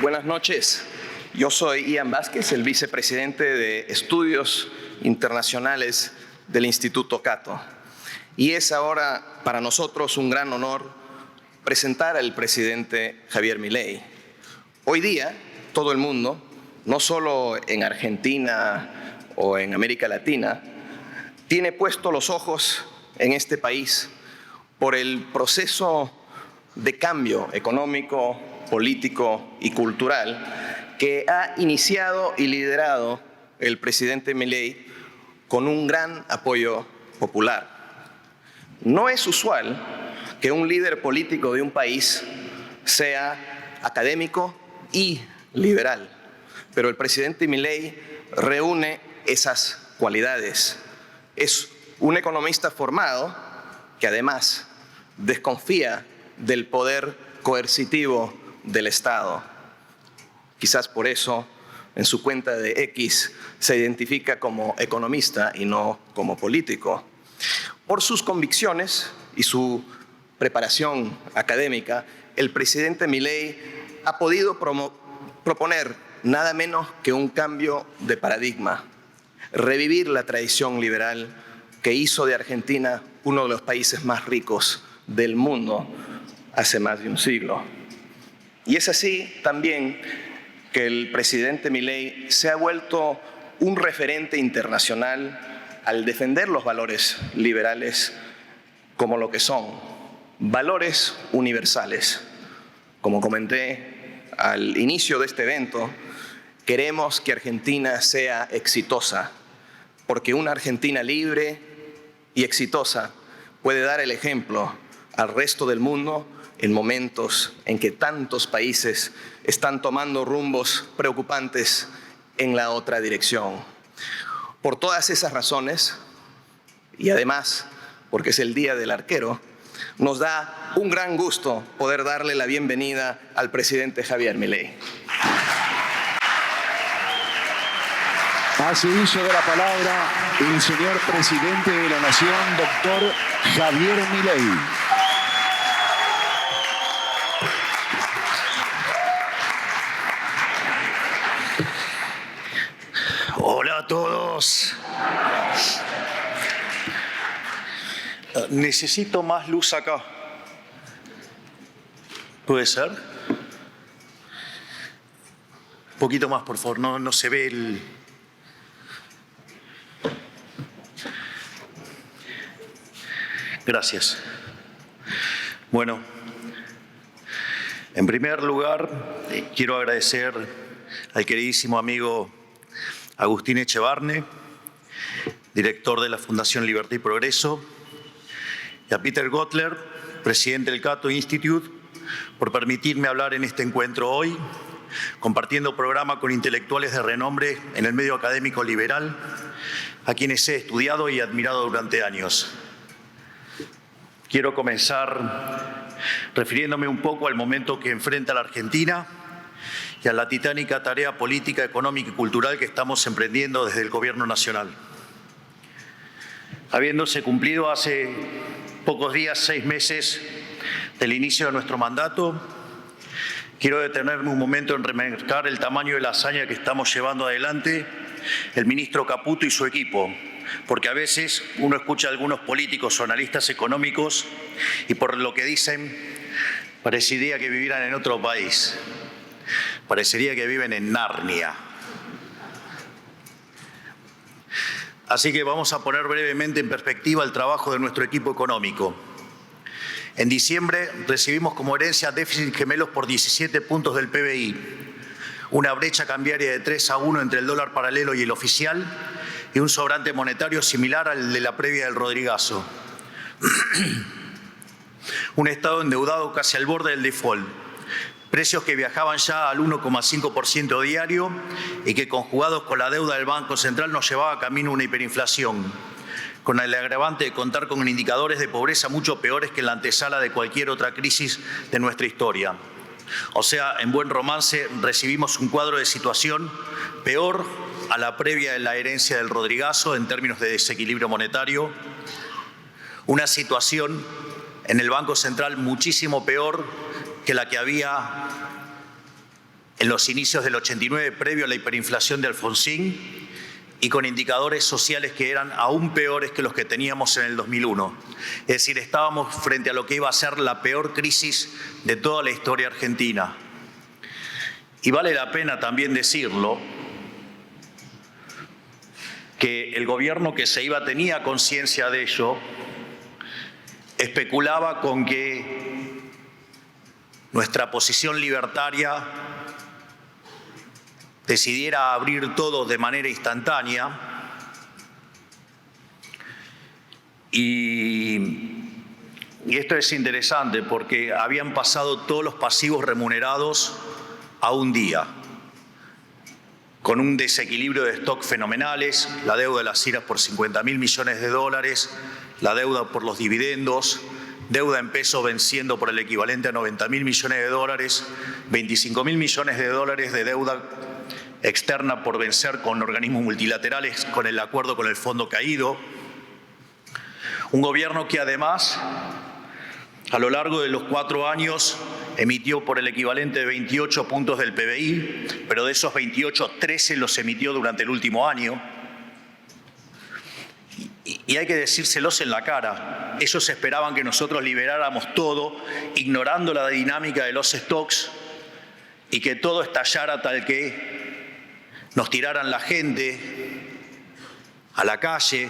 Buenas noches. Yo soy Ian Vázquez, el vicepresidente de Estudios Internacionales del Instituto Cato. Y es ahora para nosotros un gran honor presentar al presidente Javier Milei. Hoy día, todo el mundo, no solo en Argentina o en América Latina, tiene puestos los ojos en este país por el proceso de cambio económico, político y cultural que ha iniciado y liderado el presidente Milei con un gran apoyo popular. No es usual que un líder político de un país sea académico y liberal, pero el presidente Milei reúne esas cualidades. Es un economista formado que además desconfía del poder coercitivo del Estado. Quizás por eso en su cuenta de X se identifica como economista y no como político. Por sus convicciones y su preparación académica, el presidente Milei ha podido proponer nada menos que un cambio de paradigma, revivir la tradición liberal que hizo de Argentina uno de los países más ricos del mundo hace más de un siglo. Y es así también que el presidente Milei se ha vuelto un referente internacional al defender los valores liberales como lo que son, valores universales. Como comenté al inicio de este evento, queremos que Argentina sea exitosa, porque una Argentina libre y exitosa puede dar el ejemplo al resto del mundo en momentos en que tantos países están tomando rumbos preocupantes en la otra dirección. Por todas esas razones, y además porque es el Día del Arquero, nos da un gran gusto poder darle la bienvenida al presidente Javier Milei. Hace uso de la palabra el señor presidente de la Nación, doctor Javier Milei. Hola a todos. Necesito más luz acá. ¿Puede ser? Un poquito más, por favor. No se ve el... Gracias. Bueno, en primer lugar, quiero agradecer al queridísimo amigo Agustín Echevarne, director de la Fundación Libertad y Progreso, y a Peter Gotler, presidente del Cato Institute, por permitirme hablar en este encuentro hoy, compartiendo programa con intelectuales de renombre en el medio académico liberal, a quienes he estudiado y admirado durante años. Quiero comenzar refiriéndome un poco al momento que enfrenta la Argentina y a la titánica tarea política, económica y cultural que estamos emprendiendo desde el Gobierno Nacional. Habiéndose cumplido hace pocos días, 6 meses del inicio de nuestro mandato, quiero detenerme un momento en remarcar el tamaño de la hazaña que estamos llevando adelante el ministro Caputo y su equipo, porque a veces uno escucha a algunos políticos o analistas económicos y por lo que dicen parecería que vivieran en otro país, parecería que viven en Narnia. Así que vamos a poner brevemente en perspectiva el trabajo de nuestro equipo económico. En diciembre recibimos como herencia déficit gemelos por 17 puntos del PBI, una brecha cambiaria de 3-1 entre el dólar paralelo y el oficial y un sobrante monetario similar al de la previa del Rodrigazo. Un Estado endeudado casi al borde del default, precios que viajaban ya al 1,5% diario y que conjugados con la deuda del Banco Central nos llevaba camino a una hiperinflación, con el agravante de contar con indicadores de pobreza mucho peores que en la antesala de cualquier otra crisis de nuestra historia. O sea, en buen romance, recibimos un cuadro de situación peor a la previa de la herencia del Rodrigazo en términos de desequilibrio monetario, una situación en el Banco Central muchísimo peor que la que había en los inicios del 89, previo a la hiperinflación de Alfonsín, y con indicadores sociales que eran aún peores que los que teníamos en el 2001. Es decir, estábamos frente a lo que iba a ser la peor crisis de toda la historia argentina. Y vale la pena también decirlo, que el gobierno que se iba tenía conciencia de ello, especulaba con que nuestra posición libertaria decidiera abrir todo de manera instantánea y esto es interesante porque habían pasado todos los pasivos remunerados a un día, con un desequilibrio de stock fenomenales, la deuda de las IRAs por 50.000 millones de dólares, la deuda por los dividendos, deuda en pesos venciendo por el equivalente a 90.000 millones de dólares, 25.000 millones de dólares de deuda externa por vencer con organismos multilaterales con el acuerdo con el fondo caído. Un gobierno que además, a lo largo de los 4 años, emitió por el equivalente de 28 puntos del PBI, pero de esos 28, 13 los emitió durante el último año. Y hay que decírselos en la cara. Ellos esperaban que nosotros liberáramos todo, ignorando la dinámica de los stocks, y que todo estallara tal que nos tiraran la gente a la calle.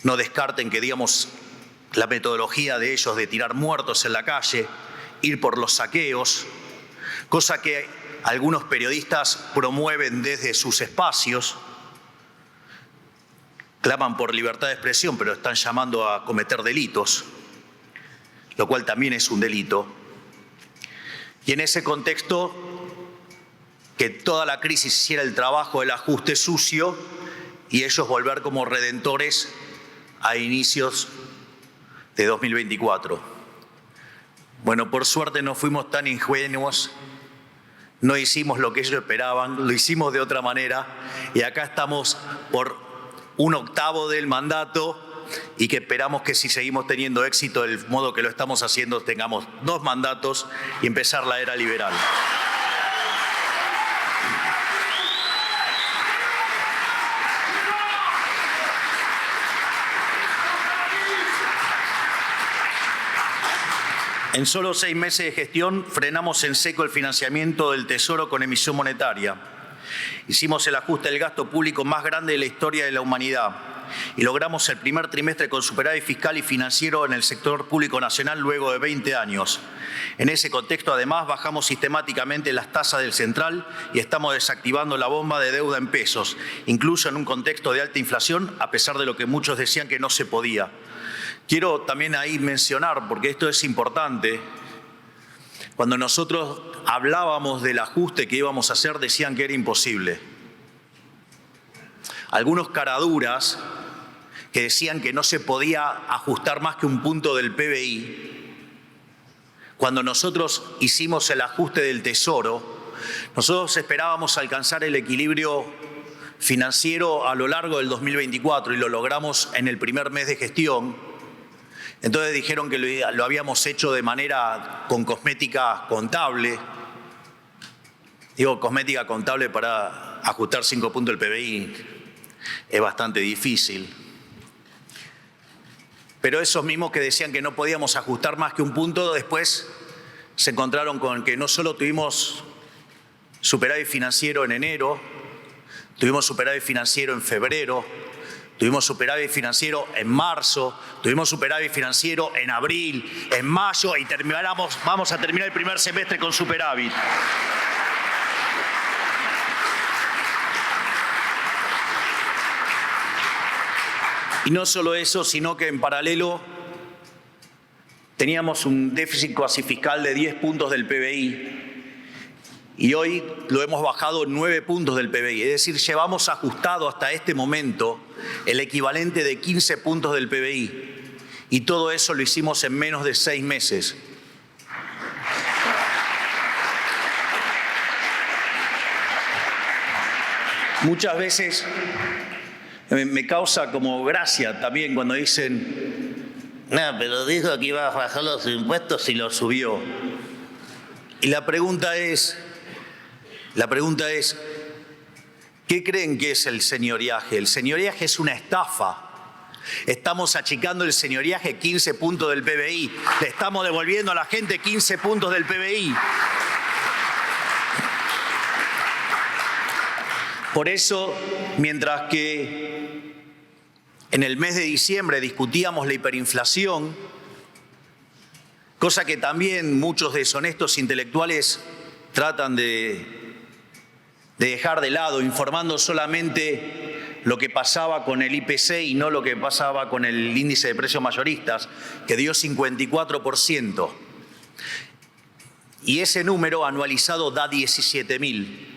No descarten que, digamos, la metodología de ellos de tirar muertos en la calle, ir por los saqueos, cosa que algunos periodistas promueven desde sus espacios, claman por libertad de expresión, pero están llamando a cometer delitos, lo cual también es un delito. Y en ese contexto, que toda la crisis hiciera el trabajo del ajuste sucio y ellos volver como redentores a inicios de 2024. Bueno, por suerte no fuimos tan ingenuos, no hicimos lo que ellos esperaban, lo hicimos de otra manera y acá estamos por 1/8 del mandato y que esperamos que si seguimos teniendo éxito del modo que lo estamos haciendo, tengamos 2 mandatos y empezar la era liberal. En solo 6 meses de gestión frenamos en seco el financiamiento del Tesoro con emisión monetaria. Hicimos el ajuste del gasto público más grande de la historia de la humanidad y logramos el primer trimestre con superávit fiscal y financiero en el sector público nacional luego de 20 años. En ese contexto, además, bajamos sistemáticamente las tasas del central y estamos desactivando la bomba de deuda en pesos, incluso en un contexto de alta inflación, a pesar de lo que muchos decían que no se podía. Quiero también ahí mencionar, porque esto es importante, cuando nosotros hablábamos del ajuste que íbamos a hacer, decían que era imposible. Algunos caraduras que decían que no se podía ajustar más que 1 punto del PBI. Cuando nosotros hicimos el ajuste del Tesoro, nosotros esperábamos alcanzar el equilibrio financiero a lo largo del 2024 y lo logramos en el primer mes de gestión. Entonces dijeron que lo habíamos hecho de manera con cosmética contable. Digo, cosmética contable para ajustar 5 puntos del PBI es bastante difícil. Pero esos mismos que decían que no podíamos ajustar más que 1 punto, después se encontraron con que no solo tuvimos superávit financiero en enero, tuvimos superávit financiero en febrero, tuvimos superávit financiero en marzo, tuvimos superávit financiero en abril, en mayo y vamos a terminar el primer semestre con superávit. Y no solo eso, sino que en paralelo teníamos un déficit cuasi fiscal de 10 puntos del PBI y hoy lo hemos bajado 9 puntos del PBI. Es decir, llevamos ajustado hasta este momento el equivalente de 15 puntos del PBI y todo eso lo hicimos en menos de 6 meses. Muchas veces me causa como gracia también cuando dicen, no, pero dijo que iba a bajar los impuestos y los subió. Y la pregunta es, La pregunta es, ¿qué creen que es el señoriaje? El señoriaje es una estafa. Estamos achicando el señoriaje 15 puntos del PBI. Le estamos devolviendo a la gente 15 puntos del PBI. Por eso, mientras que en el mes de diciembre discutíamos la hiperinflación, cosa que también muchos deshonestos intelectuales tratan de dejar de lado, informando solamente lo que pasaba con el IPC y no lo que pasaba con el índice de precios mayoristas, que dio 54%. Y ese número anualizado da 17.000.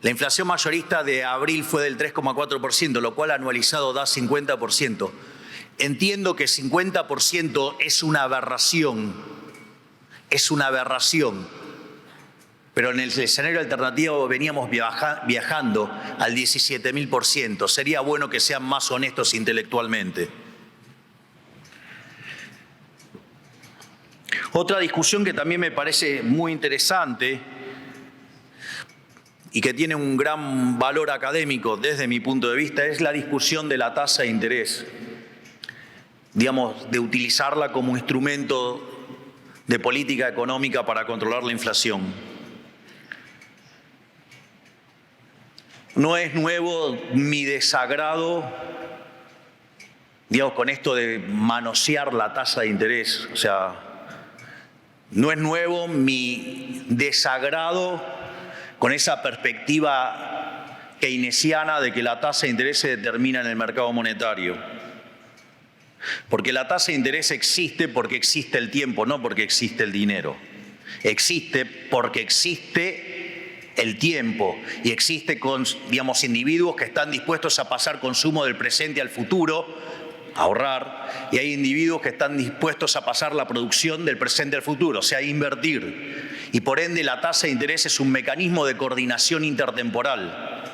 La inflación mayorista de abril fue del 3,4%, lo cual anualizado da 50%. Entiendo que 50% es una aberración. Es una aberración. Pero en el escenario alternativo veníamos viajando al 17.000%. Sería bueno que sean más honestos intelectualmente. Otra discusión que también me parece muy interesante y que tiene un gran valor académico desde mi punto de vista es la discusión de la tasa de interés. Digamos, de utilizarla como instrumento de política económica para controlar la inflación. No es nuevo mi desagrado, digamos, con esto de manosear la tasa de interés. O sea, no es nuevo mi desagrado con esa perspectiva keynesiana de que la tasa de interés se determina en el mercado monetario. Porque la tasa de interés existe porque existe el tiempo, no porque existe el dinero. Existe porque existe el tiempo y existe con, digamos, individuos que están dispuestos a pasar consumo del presente al futuro, a ahorrar, y hay individuos que están dispuestos a pasar la producción del presente al futuro, o sea, a invertir. Y por ende la tasa de interés es un mecanismo de coordinación intertemporal,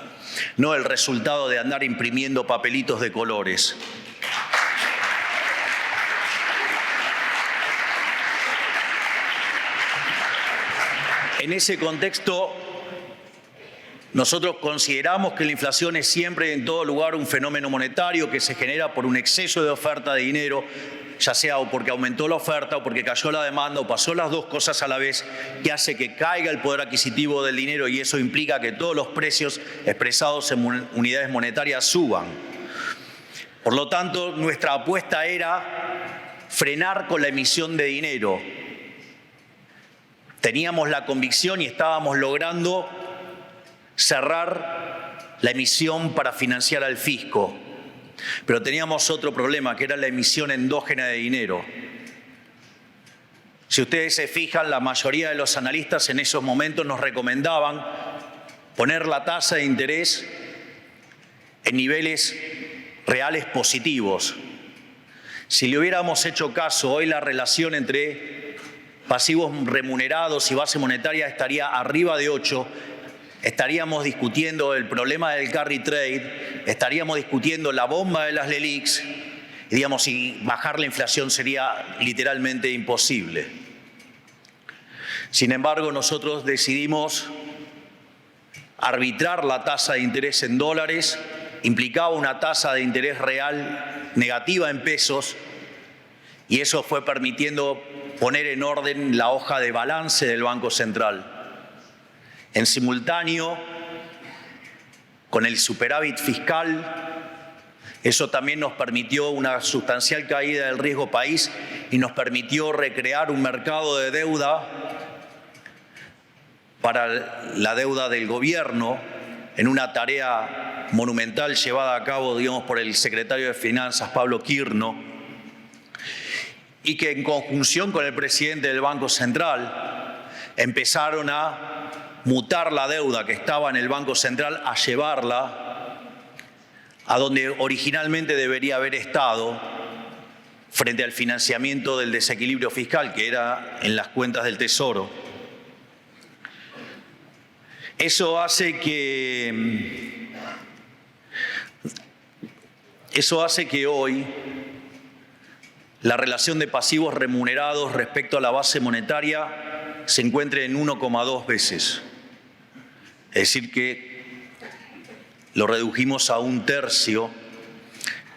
no el resultado de andar imprimiendo papelitos de colores. En ese contexto, nosotros consideramos que la inflación es siempre y en todo lugar un fenómeno monetario que se genera por un exceso de oferta de dinero, ya sea o porque aumentó la oferta o porque cayó la demanda o pasó las dos cosas a la vez, que hace que caiga el poder adquisitivo del dinero y eso implica que todos los precios expresados en unidades monetarias suban. Por lo tanto, nuestra apuesta era frenar con la emisión de dinero. Teníamos la convicción y estábamos logrando cerrar la emisión para financiar al fisco. Pero teníamos otro problema, que era la emisión endógena de dinero. Si ustedes se fijan, la mayoría de los analistas en esos momentos nos recomendaban poner la tasa de interés en niveles reales positivos. Si le hubiéramos hecho caso, hoy la relación entre pasivos remunerados y base monetaria estaría arriba de 8. Estaríamos discutiendo el problema del carry trade, estaríamos discutiendo la bomba de las LELIQs, y digamos, si bajar la inflación sería literalmente imposible. Sin embargo, nosotros decidimos arbitrar la tasa de interés en dólares, implicaba una tasa de interés real negativa en pesos, y eso fue permitiendo poner en orden la hoja de balance del Banco Central. En simultáneo, con el superávit fiscal, eso también nos permitió una sustancial caída del riesgo país y nos permitió recrear un mercado de deuda para la deuda del gobierno en una tarea monumental llevada a cabo, digamos, por el secretario de Finanzas, Pablo Quirno, y que en conjunción con el presidente del Banco Central empezaron a mutar la deuda que estaba en el Banco Central a llevarla a donde originalmente debería haber estado frente al financiamiento del desequilibrio fiscal, que era en las cuentas del Tesoro. Eso hace que hoy la relación de pasivos remunerados respecto a la base monetaria se encuentre en 1,2 veces. Es decir, que lo redujimos a 1/3,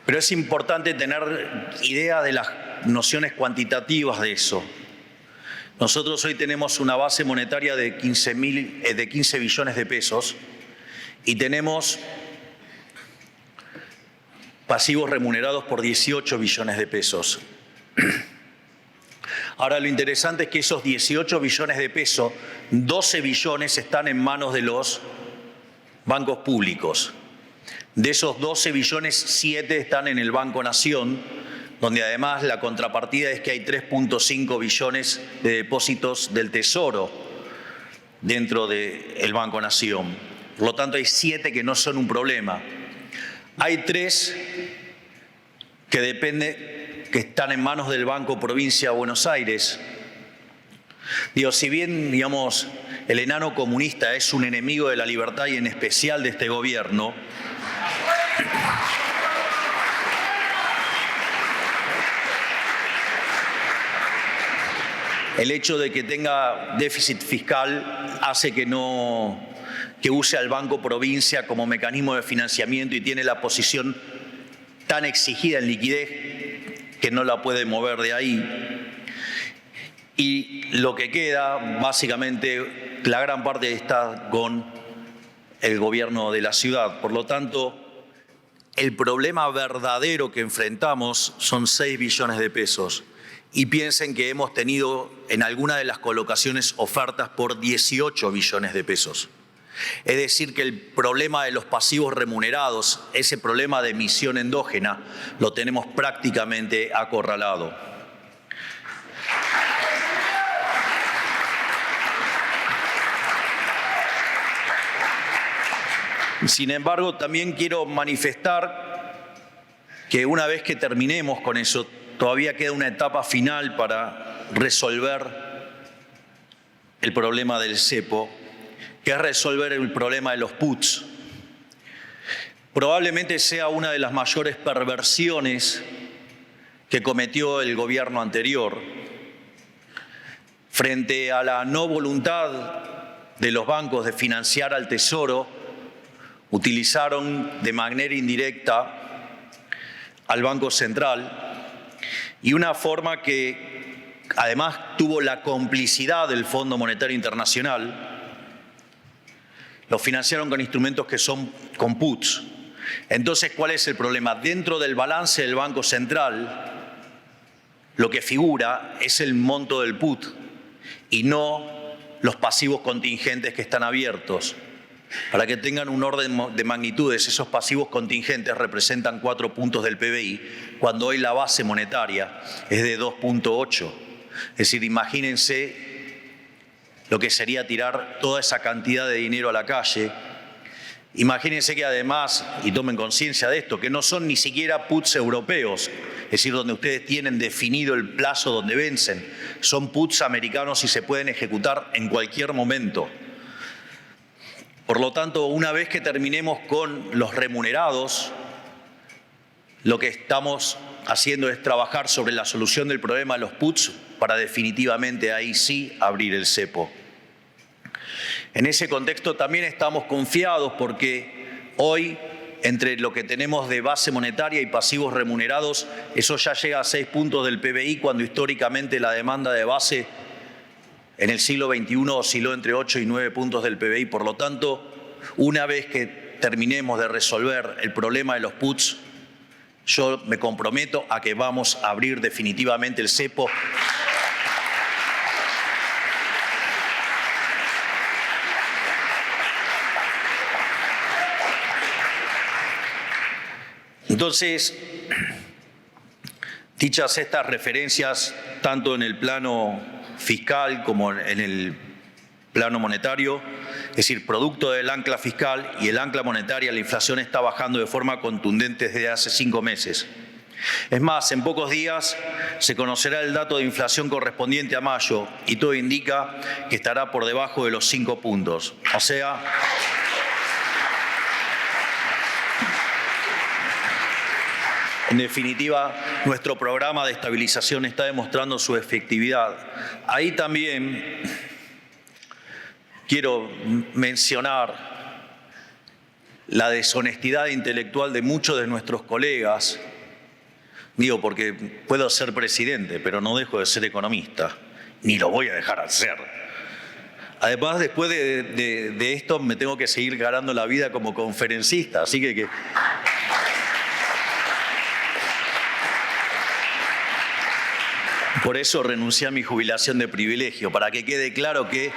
pero es importante tener idea de las nociones cuantitativas de eso. Nosotros hoy tenemos una base monetaria de 15 billones de pesos y tenemos pasivos remunerados por 18 billones de pesos. Ahora, lo interesante es que esos 18 billones de pesos, 12 billones están en manos de los bancos públicos. De esos 12 billones, 7 están en el Banco Nación, donde además la contrapartida es que hay 3.5 billones de depósitos del Tesoro dentro del Banco Nación. Por lo tanto, hay 7 que no son un problema. Hay 3 que están en manos del Banco Provincia de Buenos Aires. Si bien, el enano comunista es un enemigo de la libertad y en especial de este gobierno, el hecho de que tenga déficit fiscal hace que use al Banco Provincia como mecanismo de financiamiento y tiene la posición tan exigida en liquidez que no la puede mover de ahí. Y lo que queda, básicamente, la gran parte está con el gobierno de la ciudad. Por lo tanto, el problema verdadero que enfrentamos son 6 billones de pesos. Y piensen que hemos tenido en alguna de las colocaciones ofertas por 18 billones de pesos. Es decir, que el problema de los pasivos remunerados, ese problema de emisión endógena, lo tenemos prácticamente acorralado. Sin embargo, también quiero manifestar que una vez que terminemos con eso, todavía queda una etapa final para resolver el problema del cepo, que es resolver el problema de los puts. Probablemente sea una de las mayores perversiones que cometió el gobierno anterior. Frente a la no voluntad de los bancos de financiar al Tesoro, utilizaron de manera indirecta al Banco Central, y una forma que además tuvo la complicidad del Fondo Monetario Internacional, lo financiaron con instrumentos que son con puts. Entonces, ¿cuál es el problema? Dentro del balance del Banco Central, lo que figura es el monto del put y no los pasivos contingentes que están abiertos. Para que tengan un orden de magnitudes, esos pasivos contingentes representan 4 puntos del PBI, cuando hoy la base monetaria es de 2.8. Es decir, imagínense lo que sería tirar toda esa cantidad de dinero a la calle. Imagínense que además, y tomen conciencia de esto, que no son ni siquiera puts europeos, es decir, donde ustedes tienen definido el plazo donde vencen. Son puts americanos y se pueden ejecutar en cualquier momento. Por lo tanto, una vez que terminemos con los remunerados, lo que estamos haciendo es trabajar sobre la solución del problema de los puts para definitivamente ahí sí abrir el cepo. En ese contexto también estamos confiados porque hoy, entre lo que tenemos de base monetaria y pasivos remunerados, eso ya llega a 6 puntos del PBI, cuando históricamente la demanda de base en el siglo XXI osciló entre 8 y 9 puntos del PBI. Por lo tanto, una vez que terminemos de resolver el problema de los puts, yo me comprometo a que vamos a abrir definitivamente el cepo. Entonces, dichas estas referencias, tanto en el plano fiscal como en el plano monetario, es decir, producto del ancla fiscal y el ancla monetaria, la inflación está bajando de forma contundente desde hace 5 meses. Es más, en pocos días se conocerá el dato de inflación correspondiente a mayo y todo indica que estará por debajo de los 5 puntos. O sea, en definitiva, nuestro programa de estabilización está demostrando su efectividad. Ahí también quiero mencionar la deshonestidad intelectual de muchos de nuestros colegas. Digo, porque puedo ser presidente, pero no dejo de ser economista, ni lo voy a dejar de ser. Además, después de esto me tengo que seguir ganando la vida como conferencista, así que por eso renuncié a mi jubilación de privilegio, para que quede claro que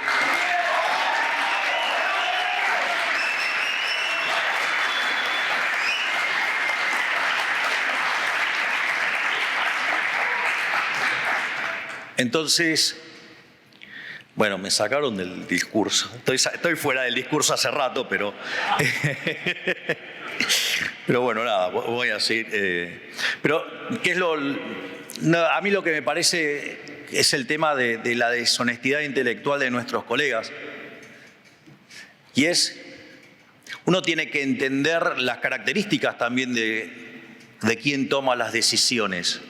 entonces, bueno, me sacaron del discurso. Estoy fuera del discurso hace rato, pero bueno, nada, voy a seguir. Pero, ¿qué es a mí lo que me parece es el tema de la deshonestidad intelectual de nuestros colegas. Y uno tiene que entender las características también de quién toma las decisiones.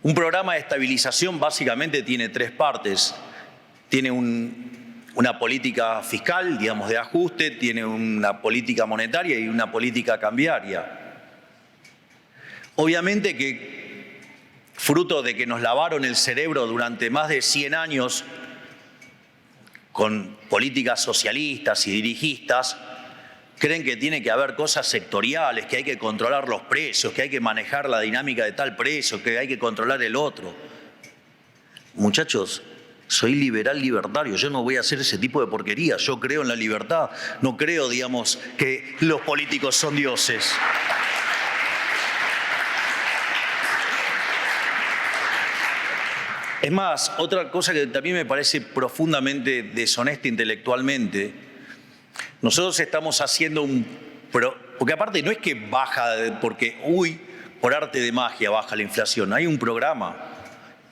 Un programa de estabilización básicamente tiene tres partes. Tiene una política fiscal, digamos, de ajuste, tiene una política monetaria y una política cambiaria. Obviamente que, fruto de que nos lavaron el cerebro durante más de 100 años con políticas socialistas y dirigistas, creen que tiene que haber cosas sectoriales, que hay que controlar los precios, que hay que manejar la dinámica de tal precio, que hay que controlar el otro. Muchachos, soy liberal libertario, yo no voy a hacer ese tipo de porquerías, yo creo en la libertad, no creo, digamos, que los políticos son dioses. Es más, otra cosa que también me parece profundamente deshonesta intelectualmente, nosotros estamos haciendo porque aparte no es que baja, porque por arte de magia baja la inflación, hay un programa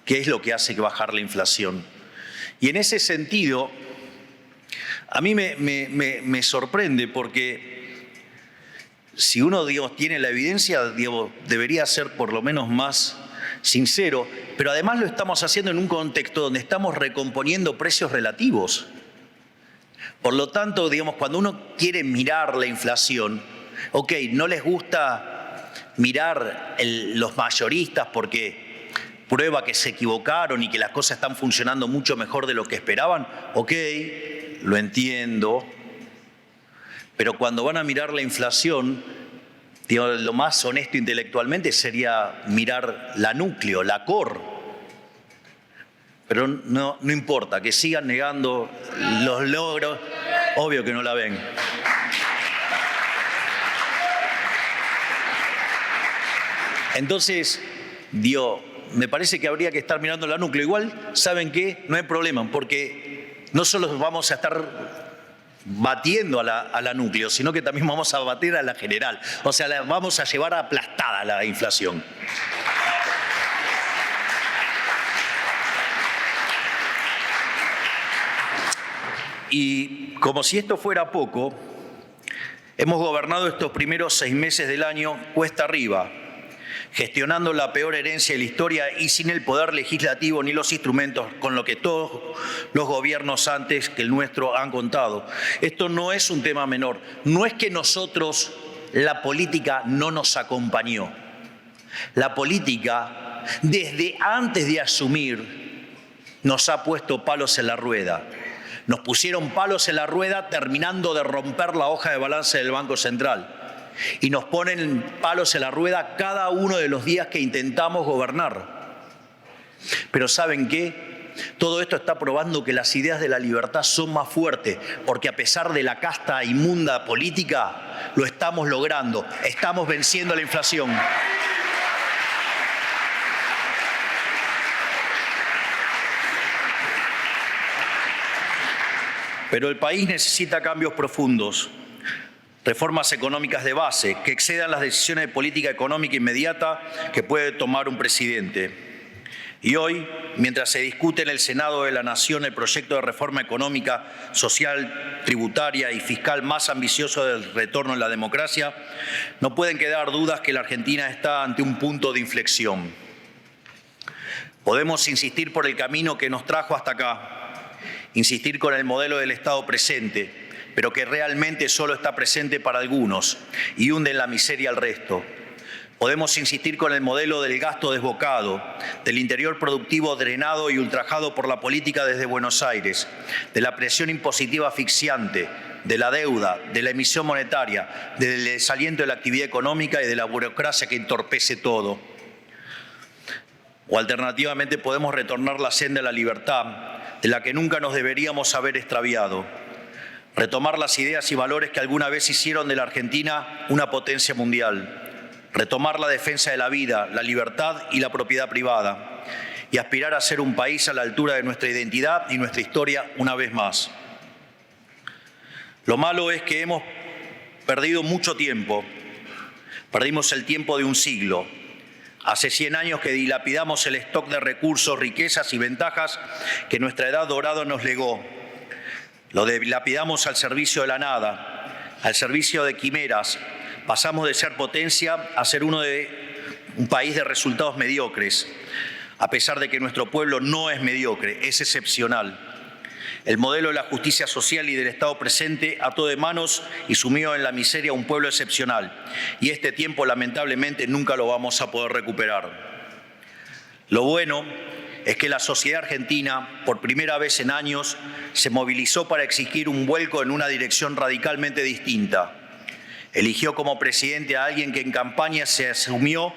que es lo que hace bajar la inflación. Y en ese sentido, a mí me sorprende porque si uno, digamos, tiene la evidencia, digamos, debería ser por lo menos más sincero, pero además lo estamos haciendo en un contexto donde estamos recomponiendo precios relativos. Por lo tanto, digamos, cuando uno quiere mirar la inflación, no les gusta mirar los mayoristas porque prueba que se equivocaron y que las cosas están funcionando mucho mejor de lo que esperaban, lo entiendo, pero cuando van a mirar la inflación, digamos, lo más honesto intelectualmente sería mirar la núcleo, la core. Pero no importa, que sigan negando los logros, obvio que no la ven. Entonces, me parece que habría que estar mirando la núcleo. Igual, ¿saben qué? No hay problema, porque no solo vamos a estar batiendo a la núcleo, sino que también vamos a batir a la general. O sea, vamos a llevar aplastada la inflación. Y como si esto fuera poco, hemos gobernado estos primeros 6 meses del año cuesta arriba, gestionando la peor herencia de la historia y sin el poder legislativo ni los instrumentos con lo que todos los gobiernos antes que el nuestro han contado. Esto no es un tema menor. No es que nosotros, la política no nos acompañó. La política, desde antes de asumir, nos ha puesto palos en la rueda. Nos pusieron palos en la rueda terminando de romper la hoja de balance del Banco Central. Y nos ponen palos en la rueda cada uno de los días que intentamos gobernar. Pero ¿saben qué? Todo esto está probando que las ideas de la libertad son más fuertes, porque a pesar de la casta inmunda política, lo estamos logrando. Estamos venciendo la inflación. Pero el país necesita cambios profundos, reformas económicas de base que excedan las decisiones de política económica inmediata que puede tomar un presidente. Y hoy, mientras se discute en el Senado de la Nación el proyecto de reforma económica, social, tributaria y fiscal más ambicioso del retorno a la democracia, no pueden quedar dudas que la Argentina está ante un punto de inflexión. Podemos insistir por el camino que nos trajo hasta acá insistir con el modelo del Estado presente, pero que realmente solo está presente para algunos y hunde en la miseria al resto. Podemos insistir con el modelo del gasto desbocado, del interior productivo drenado y ultrajado por la política desde Buenos Aires, de la presión impositiva asfixiante, de la deuda, de la emisión monetaria, del desaliento de la actividad económica y de la burocracia que entorpece todo. O alternativamente podemos retornar la senda de la libertad, de la que nunca nos deberíamos haber extraviado. Retomar las ideas y valores que alguna vez hicieron de la Argentina una potencia mundial. Retomar la defensa de la vida, la libertad y la propiedad privada. Y aspirar a ser un país a la altura de nuestra identidad y nuestra historia una vez más. Lo malo es que hemos perdido mucho tiempo. Perdimos el tiempo de un siglo. Hace 100 años que dilapidamos el stock de recursos, riquezas y ventajas que nuestra edad dorada nos legó. Lo dilapidamos al servicio de la nada, al servicio de quimeras. Pasamos de ser potencia a ser un país de resultados mediocres, a pesar de que nuestro pueblo no es mediocre, es excepcional. El modelo de la justicia social y del Estado presente ató de manos y sumió en la miseria a un pueblo excepcional. Y este tiempo, lamentablemente, nunca lo vamos a poder recuperar. Lo bueno es que la sociedad argentina, por primera vez en años, se movilizó para exigir un vuelco en una dirección radicalmente distinta. Eligió como presidente a alguien que en campaña se asumió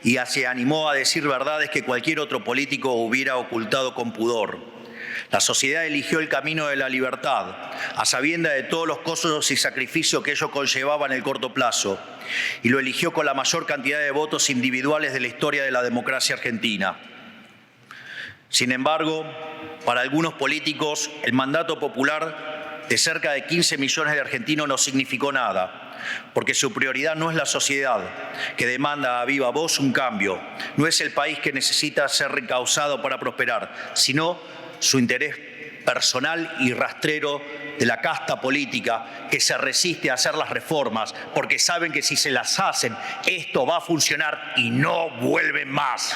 y se animó a decir verdades que cualquier otro político hubiera ocultado con pudor. La sociedad eligió el camino de la libertad, a sabienda de todos los costos y sacrificios que ello conllevaba en el corto plazo, y lo eligió con la mayor cantidad de votos individuales de la historia de la democracia argentina. Sin embargo, para algunos políticos, el mandato popular de cerca de 15 millones de argentinos no significó nada, porque su prioridad no es la sociedad, que demanda a viva voz un cambio, no es el país que necesita ser reencauzado para prosperar, sino su interés personal y rastrero de la casta política que se resiste a hacer las reformas, porque saben que si se las hacen, esto va a funcionar y no vuelven más.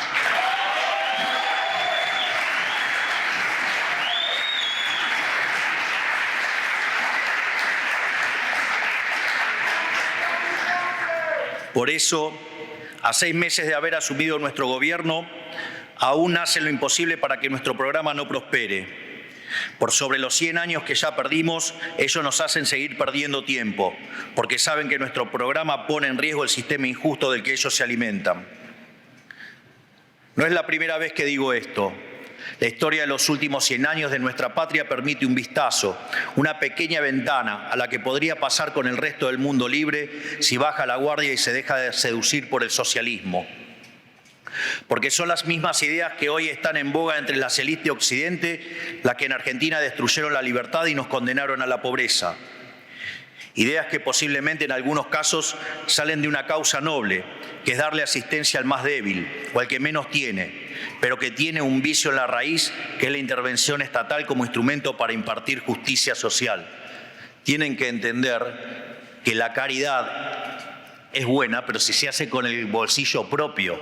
Por eso, a 6 meses de haber asumido nuestro gobierno, aún hace lo imposible para que nuestro programa no prospere. Por sobre los 100 años que ya perdimos, ellos nos hacen seguir perdiendo tiempo, porque saben que nuestro programa pone en riesgo el sistema injusto del que ellos se alimentan. No es la primera vez que digo esto. La historia de los últimos 100 años de nuestra patria permite un vistazo, una pequeña ventana a la que podría pasar con el resto del mundo libre si baja la guardia y se deja de seducir por el socialismo. Porque son las mismas ideas que hoy están en boga entre las élites de Occidente las que en Argentina destruyeron la libertad y nos condenaron a la pobreza. Ideas que posiblemente en algunos casos salen de una causa noble, que es darle asistencia al más débil o al que menos tiene, pero que tiene un vicio en la raíz, que es la intervención estatal como instrumento para impartir justicia social. Tienen que entender que la caridad es buena, pero si se hace con el bolsillo propio.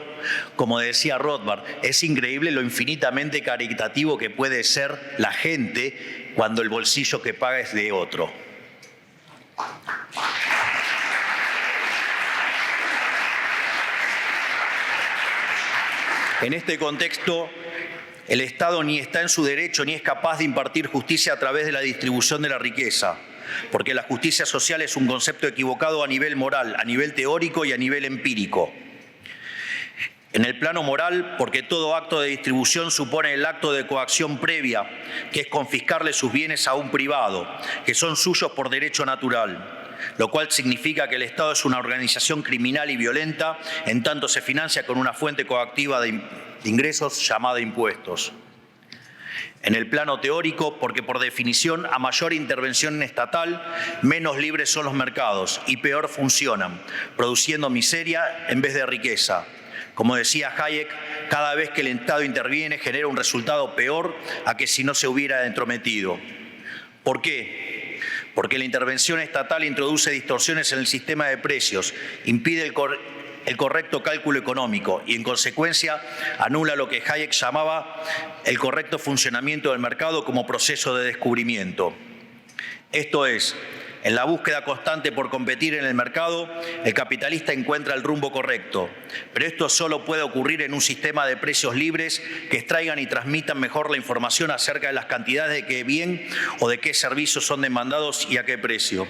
Como decía Rothbard, es increíble lo infinitamente caritativo que puede ser la gente cuando el bolsillo que paga es de otro. En este contexto, el Estado ni está en su derecho ni es capaz de impartir justicia a través de la distribución de la riqueza, porque la justicia social es un concepto equivocado a nivel moral, a nivel teórico y a nivel empírico. En el plano moral, porque todo acto de distribución supone el acto de coacción previa, que es confiscarle sus bienes a un privado, que son suyos por derecho natural, lo cual significa que el Estado es una organización criminal y violenta, en tanto se financia con una fuente coactiva de ingresos llamada impuestos. En el plano teórico, porque por definición, a mayor intervención estatal, menos libres son los mercados y peor funcionan, produciendo miseria en vez de riqueza. Como decía Hayek, cada vez que el Estado interviene genera un resultado peor a que si no se hubiera entrometido. ¿Por qué? Porque la intervención estatal introduce distorsiones en el sistema de precios, impide el correcto cálculo económico y, en consecuencia, anula lo que Hayek llamaba el correcto funcionamiento del mercado como proceso de descubrimiento. Esto es, en la búsqueda constante por competir en el mercado, el capitalista encuentra el rumbo correcto, pero esto solo puede ocurrir en un sistema de precios libres que extraigan y transmitan mejor la información acerca de las cantidades de qué bien o de qué servicios son demandados y a qué precio.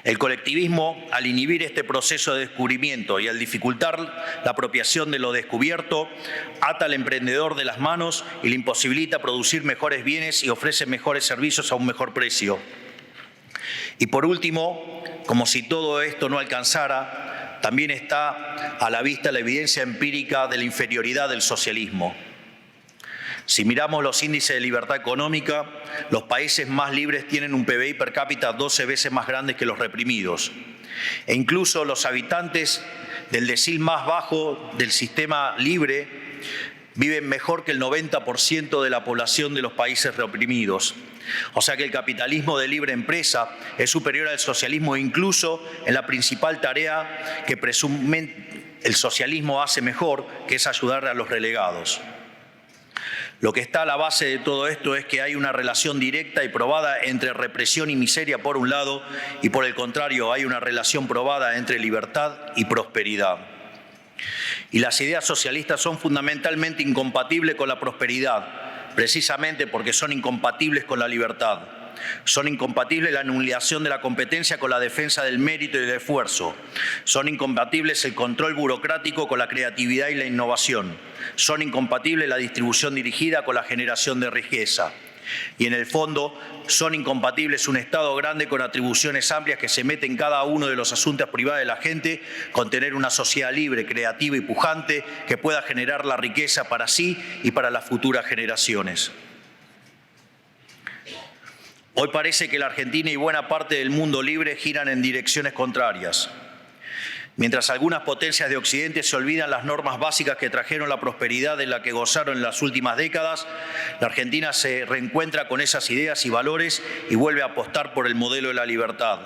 El colectivismo, al inhibir este proceso de descubrimiento y al dificultar la apropiación de lo descubierto, ata al emprendedor de las manos y le imposibilita producir mejores bienes y ofrece mejores servicios a un mejor precio. Y por último, como si todo esto no alcanzara, también está a la vista la evidencia empírica de la inferioridad del socialismo. Si miramos los índices de libertad económica, los países más libres tienen un PBI per cápita 12 veces más grande que los reprimidos. E incluso los habitantes del decil más bajo del sistema libre viven mejor que el 90% de la población de los países reprimidos. O sea que el capitalismo de libre empresa es superior al socialismo incluso en la principal tarea que presume el socialismo hace mejor, que es ayudar a los relegados. Lo que está a la base de todo esto es que hay una relación directa y probada entre represión y miseria por un lado, y por el contrario hay una relación probada entre libertad y prosperidad. Y las ideas socialistas son fundamentalmente incompatibles con la prosperidad, precisamente porque son incompatibles con la libertad. Son incompatibles la anulación de la competencia con la defensa del mérito y del esfuerzo. Son incompatibles el control burocrático con la creatividad y la innovación. Son incompatibles la distribución dirigida con la generación de riqueza. Y en el fondo son incompatibles un Estado grande con atribuciones amplias que se mete en cada uno de los asuntos privados de la gente, con tener una sociedad libre, creativa y pujante que pueda generar la riqueza para sí y para las futuras generaciones. Hoy parece que la Argentina y buena parte del mundo libre giran en direcciones contrarias. Mientras algunas potencias de Occidente se olvidan las normas básicas que trajeron la prosperidad de la que gozaron en las últimas décadas, la Argentina se reencuentra con esas ideas y valores y vuelve a apostar por el modelo de la libertad.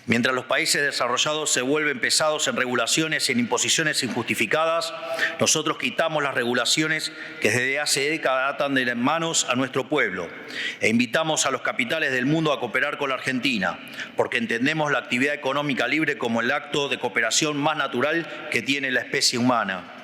Mientras los países desarrollados se vuelven pesados en regulaciones y en imposiciones injustificadas, nosotros quitamos las regulaciones que desde hace décadas atan de las manos a nuestro pueblo e invitamos a los capitales del mundo a cooperar con la Argentina, porque entendemos la actividad económica libre como el acto de cooperación más natural que tiene la especie humana.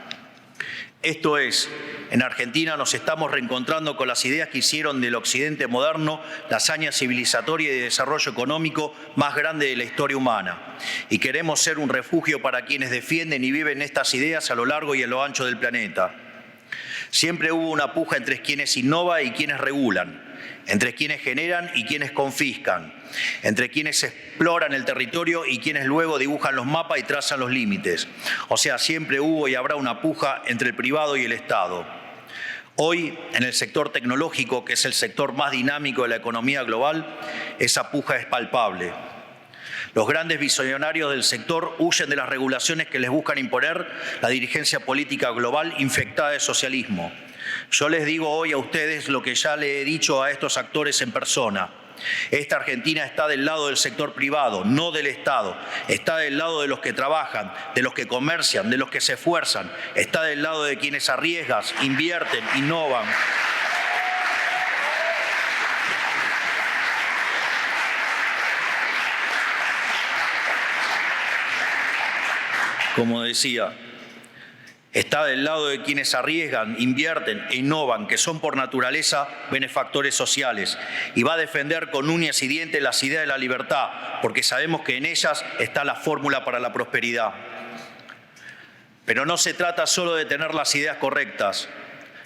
Esto es, en Argentina nos estamos reencontrando con las ideas que hicieron del occidente moderno la hazaña civilizatoria y de desarrollo económico más grande de la historia humana. Y queremos ser un refugio para quienes defienden y viven estas ideas a lo largo y a lo ancho del planeta. Siempre hubo una puja entre quienes innovan y quienes regulan, entre quienes generan y quienes confiscan, entre quienes exploran el territorio y quienes luego dibujan los mapas y trazan los límites. O sea, siempre hubo y habrá una puja entre el privado y el Estado. Hoy, en el sector tecnológico, que es el sector más dinámico de la economía global, esa puja es palpable. Los grandes visionarios del sector huyen de las regulaciones que les buscan imponer la dirigencia política global infectada de socialismo. Yo les digo hoy a ustedes lo que ya le he dicho a estos actores en persona. Esta Argentina está del lado del sector privado, no del Estado. Está del lado de los que trabajan, de los que comercian, de los que se esfuerzan. Está del lado de quienes arriesgan, invierten, innovan. Como decía, está del lado de quienes arriesgan, invierten e innovan, que son por naturaleza benefactores sociales, y va a defender con uñas y dientes las ideas de la libertad, porque sabemos que en ellas está la fórmula para la prosperidad. Pero no se trata solo de tener las ideas correctas,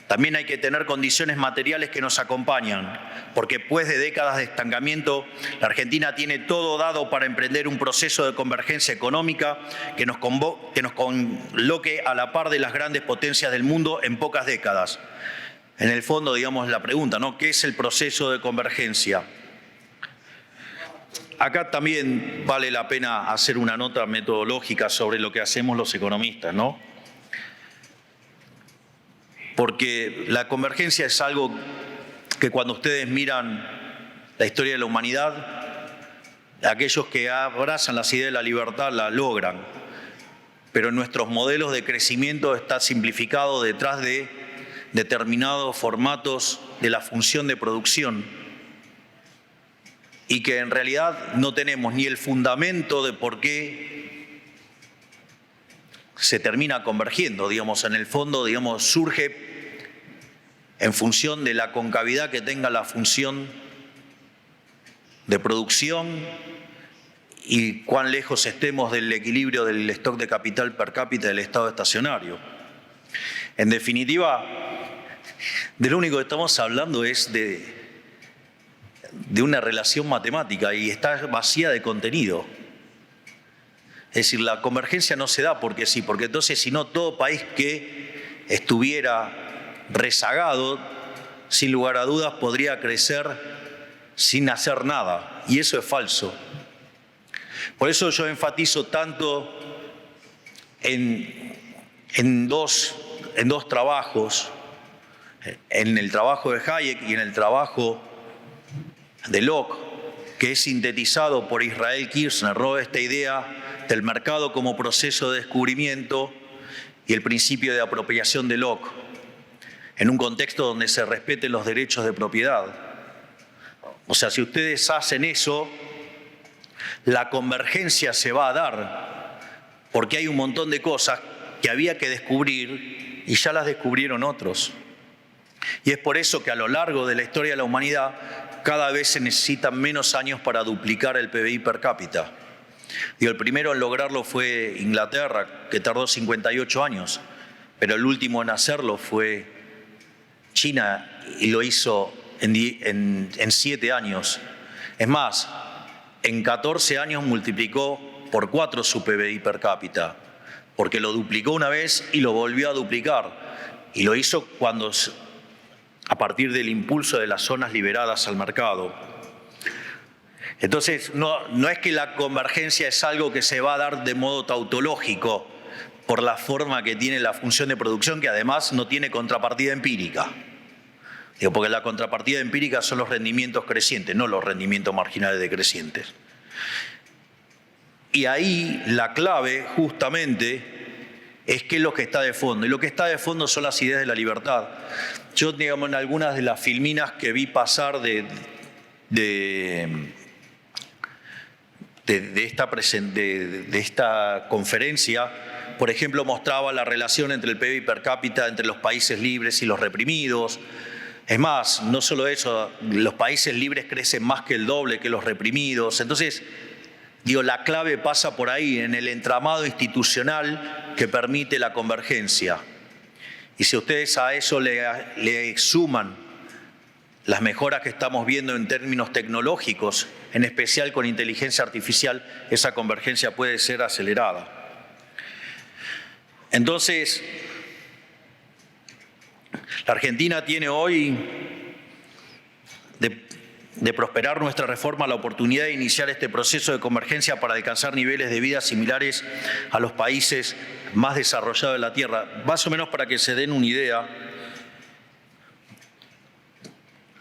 también hay que tener condiciones materiales que nos acompañan, porque después de décadas de estancamiento, la Argentina tiene todo dado para emprender un proceso de convergencia económica que nos coloque a la par de las grandes potencias del mundo en pocas décadas. En el fondo, digamos, la pregunta, ¿no? ¿Qué es el proceso de convergencia? Acá también vale la pena hacer una nota metodológica sobre lo que hacemos los economistas, ¿no? Porque la convergencia es algo que cuando ustedes miran la historia de la humanidad, aquellos que abrazan las ideas de la libertad la logran, pero nuestros modelos de crecimiento está simplificado detrás de determinados formatos de la función de producción y que en realidad no tenemos ni el fundamento de por qué se termina convergiendo, digamos, en el fondo, digamos, surge en función de la concavidad que tenga la función de producción y cuán lejos estemos del equilibrio del stock de capital per cápita del estado estacionario. En definitiva, de lo único que estamos hablando es de una relación matemática y está vacía de contenido. Es decir, la convergencia no se da porque sí, porque entonces si no todo país que estuviera rezagado, sin lugar a dudas, podría crecer sin hacer nada, y eso es falso. Por eso yo enfatizo tanto en dos trabajos, en el trabajo de Hayek y en el trabajo de Locke, que es sintetizado por Israel Kirzner, esta idea del mercado como proceso de descubrimiento y el principio de apropiación de Locke, en un contexto donde se respeten los derechos de propiedad. O sea, si ustedes hacen eso, la convergencia se va a dar, porque hay un montón de cosas que había que descubrir y ya las descubrieron otros. Y es por eso que a lo largo de la historia de la humanidad cada vez se necesitan menos años para duplicar el PBI per cápita. El primero en lograrlo fue Inglaterra, que tardó 58 años, pero el último en hacerlo fue China y lo hizo en 7 años. Es más, en 14 años multiplicó por 4 su PBI per cápita, porque lo duplicó una vez y lo volvió a duplicar. Y lo hizo a partir del impulso de las zonas liberadas al mercado. Entonces, no es que la convergencia es algo que se va a dar de modo tautológico por la forma que tiene la función de producción, que además no tiene contrapartida empírica. Porque la contrapartida empírica son los rendimientos crecientes, no los rendimientos marginales decrecientes. Y ahí la clave, justamente, es qué es lo que está de fondo. Y lo que está de fondo son las ideas de la libertad. Yo, digamos, en algunas de las filminas que vi pasar de esta conferencia, por ejemplo, mostraba la relación entre el PBI per cápita entre los países libres y los reprimidos. Es más, no solo eso, los países libres crecen más que el doble que los reprimidos. Entonces, la clave pasa por ahí, en el entramado institucional que permite la convergencia. Y si ustedes a eso le suman las mejoras que estamos viendo en términos tecnológicos, en especial con inteligencia artificial, esa convergencia puede ser acelerada. Entonces, la Argentina tiene hoy de prosperar nuestra reforma la oportunidad de iniciar este proceso de convergencia para alcanzar niveles de vida similares a los países más desarrollados de la Tierra. Más o menos para que se den una idea,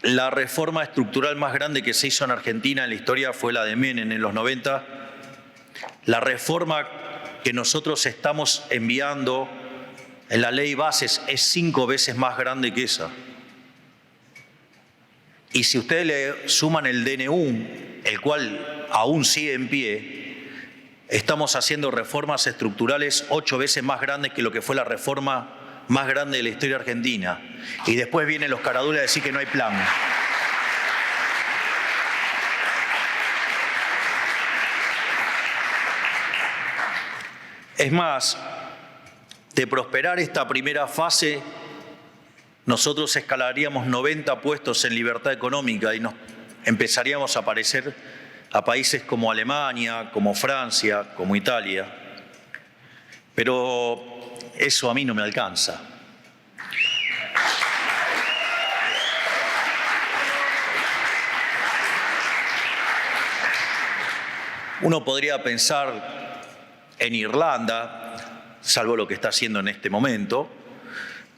la reforma estructural más grande que se hizo en Argentina en la historia fue la de Menem en los 90. La reforma que nosotros estamos enviando en la ley bases es 5 veces más grande que esa. Y si ustedes le suman el DNU, el cual aún sigue en pie, estamos haciendo reformas estructurales 8 veces más grandes que lo que fue la reforma más grande de la historia argentina. Y después vienen los caradulas a decir que no hay plan. Es más, de prosperar esta primera fase, nosotros escalaríamos 90 puestos en libertad económica y nos empezaríamos a parecer a países como Alemania, como Francia, como Italia. Pero eso a mí no me alcanza. Uno podría pensar en Irlanda, salvo lo que está haciendo en este momento,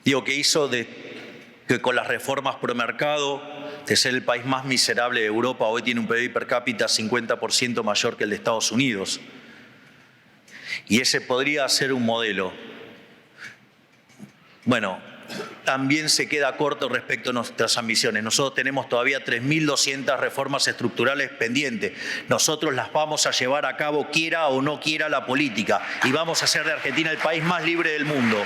que hizo que con las reformas pro mercado de ser el país más miserable de Europa, hoy tiene un PIB per cápita 50% mayor que el de Estados Unidos. Y ese podría ser un modelo. Bueno, también se queda corto respecto a nuestras ambiciones. Nosotros tenemos todavía 3.200 reformas estructurales pendientes. Nosotros las vamos a llevar a cabo quiera o no quiera la política y vamos a hacer de Argentina el país más libre del mundo.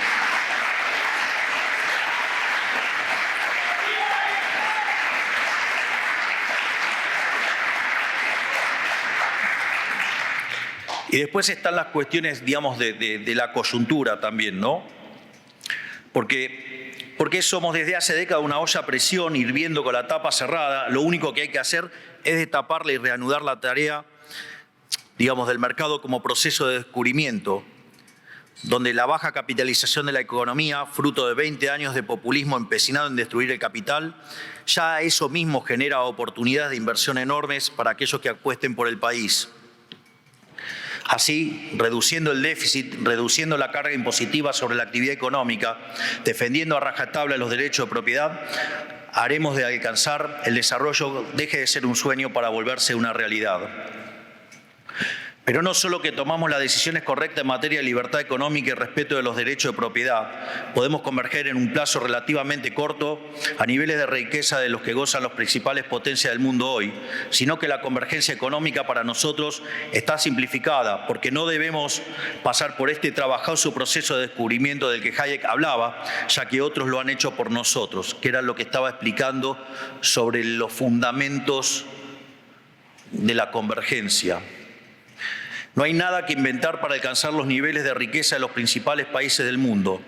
Y después están las cuestiones, digamos, de la coyuntura también, ¿no? Porque somos desde hace décadas una olla a presión hirviendo con la tapa cerrada. Lo único que hay que hacer es destaparla y reanudar la tarea, digamos, del mercado como proceso de descubrimiento, donde la baja capitalización de la economía, fruto de 20 años de populismo empecinado en destruir el capital, ya eso mismo genera oportunidades de inversión enormes para aquellos que apuesten por el país. Así, reduciendo el déficit, reduciendo la carga impositiva sobre la actividad económica, defendiendo a rajatabla los derechos de propiedad, haremos de alcanzar el desarrollo deje de ser un sueño para volverse una realidad. Pero no solo que tomamos las decisiones correctas en materia de libertad económica y respeto de los derechos de propiedad, podemos converger en un plazo relativamente corto a niveles de riqueza de los que gozan las principales potencias del mundo hoy, sino que la convergencia económica para nosotros está simplificada, porque no debemos pasar por este trabajoso proceso de descubrimiento del que Hayek hablaba, ya que otros lo han hecho por nosotros, que era lo que estaba explicando sobre los fundamentos de la convergencia. No hay nada que inventar para alcanzar los niveles de riqueza de los principales países del mundo.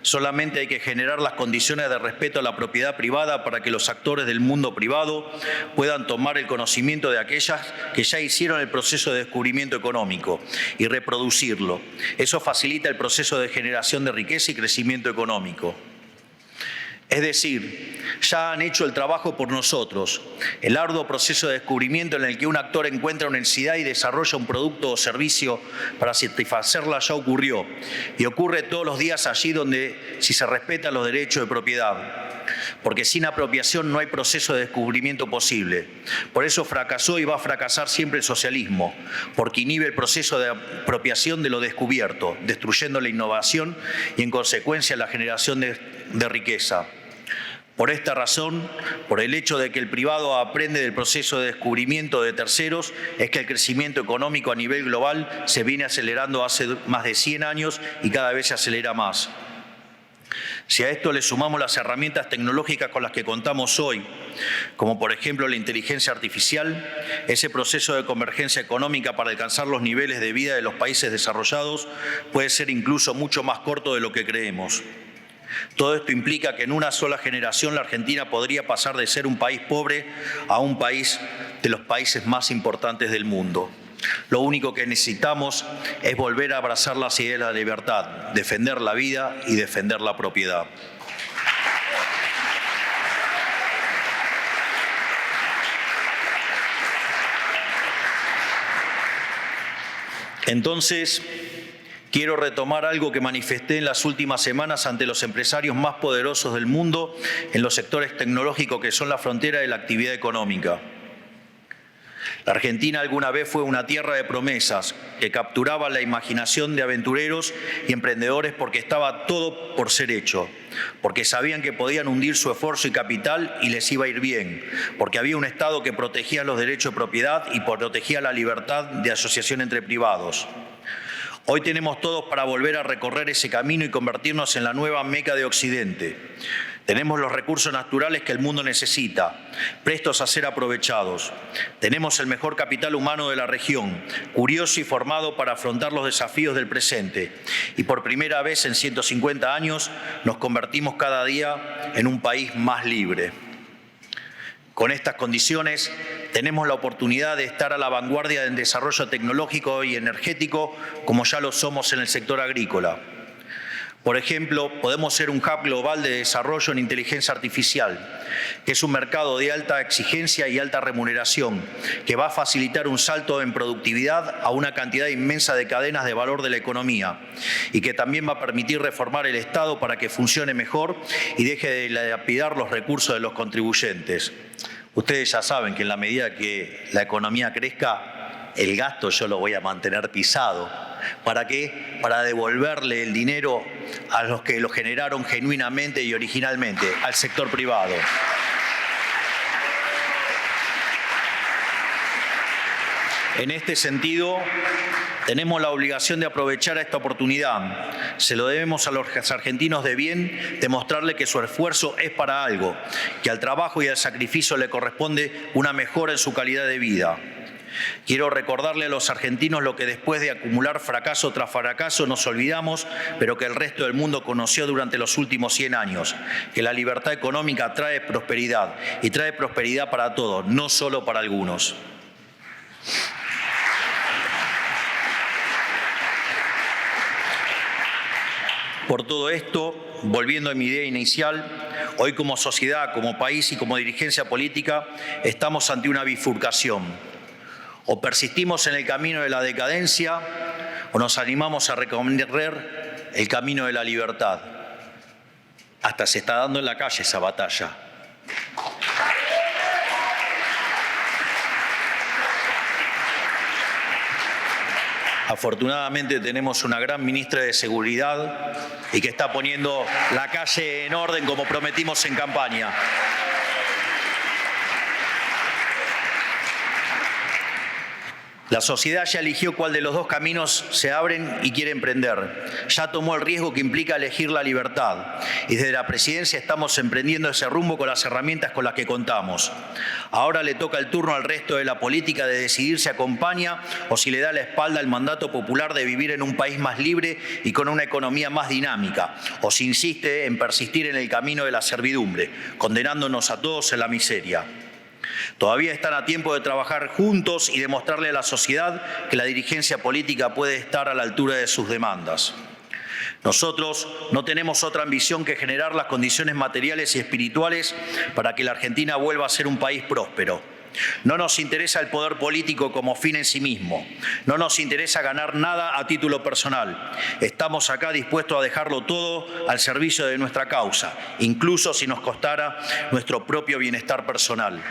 Solamente hay que generar las condiciones de respeto a la propiedad privada para que los actores del mundo privado puedan tomar el conocimiento de aquellas que ya hicieron el proceso de descubrimiento económico y reproducirlo. Eso facilita el proceso de generación de riqueza y crecimiento económico. Es decir, ya han hecho el trabajo por nosotros. El arduo proceso de descubrimiento en el que un actor encuentra una necesidad y desarrolla un producto o servicio para satisfacerla ya ocurrió. Y ocurre todos los días allí donde si se respetan los derechos de propiedad. Porque sin apropiación no hay proceso de descubrimiento posible. Por eso fracasó y va a fracasar siempre el socialismo, porque inhibe el proceso de apropiación de lo descubierto, destruyendo la innovación y en consecuencia la generación de riqueza. Por esta razón, por el hecho de que el privado aprende del proceso de descubrimiento de terceros, es que el crecimiento económico a nivel global se viene acelerando hace más de 100 años y cada vez se acelera más. Si a esto le sumamos las herramientas tecnológicas con las que contamos hoy, como por ejemplo la inteligencia artificial, ese proceso de convergencia económica para alcanzar los niveles de vida de los países desarrollados puede ser incluso mucho más corto de lo que creemos. Todo esto implica que en una sola generación la Argentina podría pasar de ser un país pobre a un país de los países más importantes del mundo. Lo único que necesitamos es volver a abrazar las ideas de la libertad, defender la vida y defender la propiedad. Entonces, quiero retomar algo que manifesté en las últimas semanas ante los empresarios más poderosos del mundo en los sectores tecnológicos que son la frontera de la actividad económica. La Argentina alguna vez fue una tierra de promesas que capturaba la imaginación de aventureros y emprendedores porque estaba todo por ser hecho, porque sabían que podían hundir su esfuerzo y capital y les iba a ir bien, porque había un Estado que protegía los derechos de propiedad y protegía la libertad de asociación entre privados. Hoy tenemos todos para volver a recorrer ese camino y convertirnos en la nueva Meca de Occidente. Tenemos los recursos naturales que el mundo necesita, prestos a ser aprovechados. Tenemos el mejor capital humano de la región, curioso y formado para afrontar los desafíos del presente. Y por primera vez en 150 años nos convertimos cada día en un país más libre. Con estas condiciones, tenemos la oportunidad de estar a la vanguardia del desarrollo tecnológico y energético, como ya lo somos en el sector agrícola. Por ejemplo, podemos ser un hub global de desarrollo en inteligencia artificial, que es un mercado de alta exigencia y alta remuneración, que va a facilitar un salto en productividad a una cantidad inmensa de cadenas de valor de la economía y que también va a permitir reformar el Estado para que funcione mejor y deje de lapidar los recursos de los contribuyentes. Ustedes ya saben que en la medida que la economía crezca, el gasto yo lo voy a mantener pisado. ¿Para qué? Para devolverle el dinero a los que lo generaron genuinamente y originalmente, al sector privado. En este sentido, tenemos la obligación de aprovechar esta oportunidad. Se lo debemos a los argentinos de bien, demostrarle que su esfuerzo es para algo, que al trabajo y al sacrificio le corresponde una mejora en su calidad de vida. Quiero recordarle a los argentinos lo que después de acumular fracaso tras fracaso nos olvidamos, pero que el resto del mundo conoció durante los últimos 100 años, que la libertad económica trae prosperidad y trae prosperidad para todos, no solo para algunos. Por todo esto, volviendo a mi idea inicial, hoy como sociedad, como país y como dirigencia política, estamos ante una bifurcación. O persistimos en el camino de la decadencia o nos animamos a recorrer el camino de la libertad. Hasta se está dando en la calle esa batalla. Afortunadamente tenemos una gran ministra de Seguridad y que está poniendo la calle en orden como prometimos en campaña. La sociedad ya eligió cuál de los dos caminos se abren y quiere emprender. Ya tomó el riesgo que implica elegir la libertad. Y desde la presidencia estamos emprendiendo ese rumbo con las herramientas con las que contamos. Ahora le toca el turno al resto de la política de decidir si acompaña o si le da la espalda al mandato popular de vivir en un país más libre y con una economía más dinámica, o si insiste en persistir en el camino de la servidumbre, condenándonos a todos en la miseria. Todavía están a tiempo de trabajar juntos y demostrarle a la sociedad que la dirigencia política puede estar a la altura de sus demandas. Nosotros no tenemos otra ambición que generar las condiciones materiales y espirituales para que la Argentina vuelva a ser un país próspero. No nos interesa el poder político como fin en sí mismo. No nos interesa ganar nada a título personal. Estamos acá dispuestos a dejarlo todo al servicio de nuestra causa, incluso si nos costara nuestro propio bienestar personal.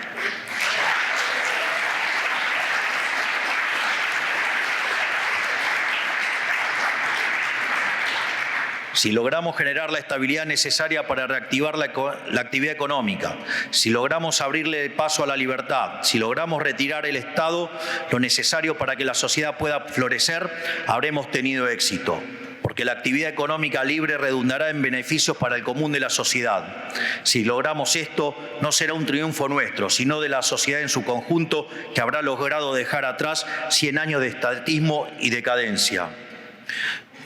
Si logramos generar la estabilidad necesaria para reactivar la actividad económica, si logramos abrirle paso a la libertad, si logramos retirar el Estado lo necesario para que la sociedad pueda florecer, habremos tenido éxito. Porque la actividad económica libre redundará en beneficios para el común de la sociedad. Si logramos esto, no será un triunfo nuestro, sino de la sociedad en su conjunto, que habrá logrado dejar atrás 100 años de estatismo y decadencia.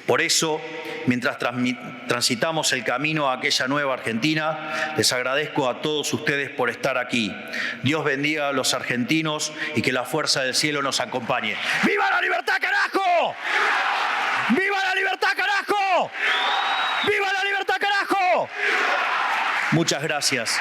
Por eso, mientras transitamos el camino a aquella nueva Argentina, les agradezco a todos ustedes por estar aquí. Dios bendiga a los argentinos y que la fuerza del cielo nos acompañe. ¡Viva la libertad, carajo! ¡Viva la libertad, carajo! ¡Viva la libertad, carajo! Muchas gracias.